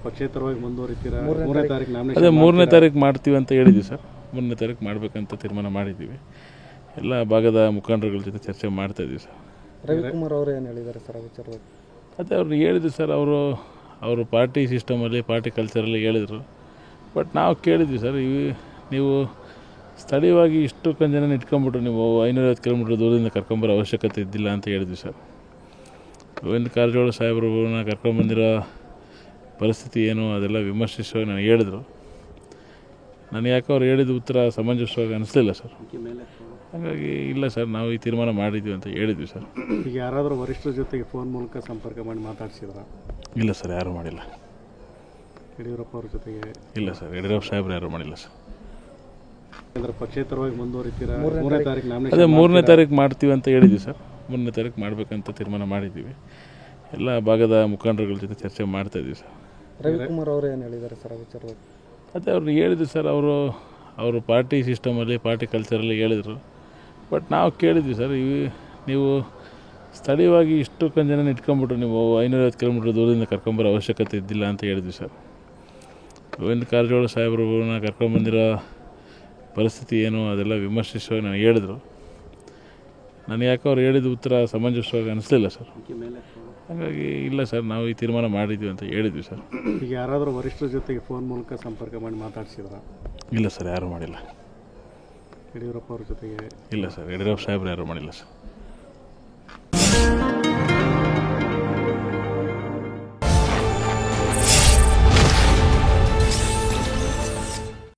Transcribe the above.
ಪಕ್ಷೇತರವಾಗಿ ಮುಂದುವರಿತೀರಾ? 3ನೇ ತಾರೀಕು ನಾಮಿನೇಷನ್ ಅದೇ 3ನೇ ತಾರೀಕು ಮಾಡ್ತೀವಿ ಅಂತ ಹೇಳಿದ್ವಿ ಸರ್. 3ನೇ ತಾರೀಕು ಮಾಡಬೇಕಂತ ತೀರ್ಮಾನ ಮಾಡಿದ್ದೀವಿ. ಎಲ್ಲ ಭಾಗದ ಮುಖಂಡರುಗಳ ಜೊತೆ ಚರ್ಚೆ ಮಾಡ್ತಾ ಇದ್ದೀವಿ ಸರ್. ರವಿಕುಮಾರ್ ಅವರು ಏನು ಹೇಳಿದ್ದಾರೆ ಸರ್ ಆ ವಿಚಾರವಾಗಿ? ಅದೇ ಅವ್ರು ಹೇಳಿದ್ರು ಸರ್, ಅವರು ಪಾರ್ಟಿ ಸಿಸ್ಟಮಲ್ಲಿ ಪಾರ್ಟಿ ಕಲ್ಚರಲ್ಲಿ ಹೇಳಿದರು. ಬಟ್ ನಾವು ಕೇಳಿದ್ವಿ ಸರ್, ನೀವು ಸ್ಥಳೀಯವಾಗಿ ಇಷ್ಟೊಂದು ಜನ ಇಟ್ಕೊಂಡ್ಬಿಟ್ರು, ನೀವು 550 ಕಿಲೋಮೀಟ್ರ್ ದೂರದಿಂದ ಕರ್ಕೊಂಬರೋ ಅವಶ್ಯಕತೆ ಇದ್ದಿಲ್ಲ ಅಂತ ಹೇಳಿದ್ವಿ ಸರ್. ಗೋವಿಂದ ಕಾರಜೋಳ ಸಾಹೇಬ್ರನ್ನ ಕರ್ಕೊಂಬಂದಿರೋ ಪರಿಸ್ಥಿತಿ ಏನು ಅದೆಲ್ಲ ವಿಮರ್ಶಿಸುವಾಗ ನನಗೆ ಹೇಳಿದ್ರು. ನನಗೆ ಯಾಕೆ ಅವ್ರು ಹೇಳಿದ ಉತ್ತರ ಸಮಂಜಸವಾಗಿ ಅನಿಸ್ಲಿಲ್ಲ ಸರ್. ಹಾಗಾಗಿ ಇಲ್ಲ ಸರ್, ನಾವು ಈ ತೀರ್ಮಾನ ಮಾಡಿದ್ವಿ ಅಂತ ಹೇಳಿದ್ವಿ ಸರ್. ಈಗ ಯಾರಾದರೂ ವರಿಷ್ಠರ ಜೊತೆಗೆ ಫೋನ್ ಮೂಲಕ ಸಂಪರ್ಕ ಮಾಡಿ ಮಾತಾಡ್ಸಿದ್ರ? ಇಲ್ಲ ಸರ್, ಯಾರೂ ಮಾಡಿಲ್ಲ. ಯಡಿಯೂರಪ್ಪ ಅವ್ರ ಜೊತೆಗೆ? ಇಲ್ಲ ಸರ್, ಯಡಿಯೂರಪ್ಪ ಸಾಹೇಬ್ರು ಯಾರೂ ಮಾಡಿಲ್ಲ ಸರ್. ಪಕ್ಷೇತರವಾಗಿ ಮುಂದುವರಿತೀರಾ? 3ನೇ ತಾರೀಕು ನಾಮಿನೇಷನ್ ಅದೇ 3ನೇ ತಾರೀಕು ಮಾಡ್ತೀವಿ ಅಂತ ಹೇಳಿದ್ವಿ ಸರ್. 3ನೇ ತಾರೀಕು ಮಾಡಬೇಕಂತ ತೀರ್ಮಾನ ಮಾಡಿದ್ದೀವಿ. ಎಲ್ಲ ಭಾಗದ ಮುಖಂಡರುಗಳ ಜೊತೆ ಚರ್ಚೆ ಮಾಡ್ತಾ ಇದ್ದೀವಿ ಸರ್. ರವಿಕುಮಾರ್ ಅವರು ಏನು ಹೇಳಿದ್ದಾರೆ ಸರ್ ಆ ವಿಚಾರವಾಗಿ? ಅದೇ ಅವ್ರು ಹೇಳಿದ್ರು ಸರ್, ಅವರು ಪಾರ್ಟಿ ಸಿಸ್ಟಮಲ್ಲಿ ಪಾರ್ಟಿ ಕಲ್ಚರಲ್ಲಿ ಹೇಳಿದರು. ಬಟ್ ನಾವು ಕೇಳಿದ್ವಿ ಸರ್, ನೀವು ಸ್ಥಳೀಯವಾಗಿ ಇಷ್ಟೊಂದು ಜನ ಇಟ್ಕೊಂಡ್ಬಿಟ್ರು, ನೀವು 550 ಕಿಲೋಮೀಟ್ರ್ ದೂರದಿಂದ ಕರ್ಕೊಂಬರೋ ಅವಶ್ಯಕತೆ ಇದ್ದಿಲ್ಲ ಅಂತ ಹೇಳಿದ್ವಿ ಸರ್. ಗೋವಿಂದ ಕಾರಜೋಳ ಸಾಹೇಬ್ರನ್ನ ಕರ್ಕೊಂಬಂದಿರೋ ಪರಿಸ್ಥಿತಿ ಏನು ಅದೆಲ್ಲ ವಿಮರ್ಶಿಸುವಾಗ ನನಗೆ ಹೇಳಿದ್ರು. ನನಗೆ ಯಾಕೆ ಅವ್ರು ಹೇಳಿದ ಉತ್ತರ ಸಮಂಜಸವಾಗಿ ಅನಿಸ್ಲಿಲ್ಲ ಸರ್. ಹಾಗಾಗಿ ಇಲ್ಲ ಸರ್, ನಾವು ಈ ತೀರ್ಮಾನ ಮಾಡಿದ್ವಿ ಅಂತ ಹೇಳಿದ್ವಿ ಸರ್. ಈಗ ಯಾರಾದರೂ ವರಿಷ್ಠರ ಜೊತೆಗೆ ಫೋನ್ ಮೂಲಕ ಸಂಪರ್ಕ ಮಾಡಿ ಮಾತಾಡ್ಸಿದ್ರ? ಇಲ್ಲ ಸರ್, ಯಾರೂ ಮಾಡಿಲ್ಲ. ಯಡಿಯೂರಪ್ಪ ಅವ್ರ ಜೊತೆಗೆ? ಇಲ್ಲ ಸರ್, ಯಡಿಯೂರಪ್ಪ ಸಾಹೇಬ್ರು ಯಾರೂ ಮಾಡಿಲ್ಲ ಸರ್.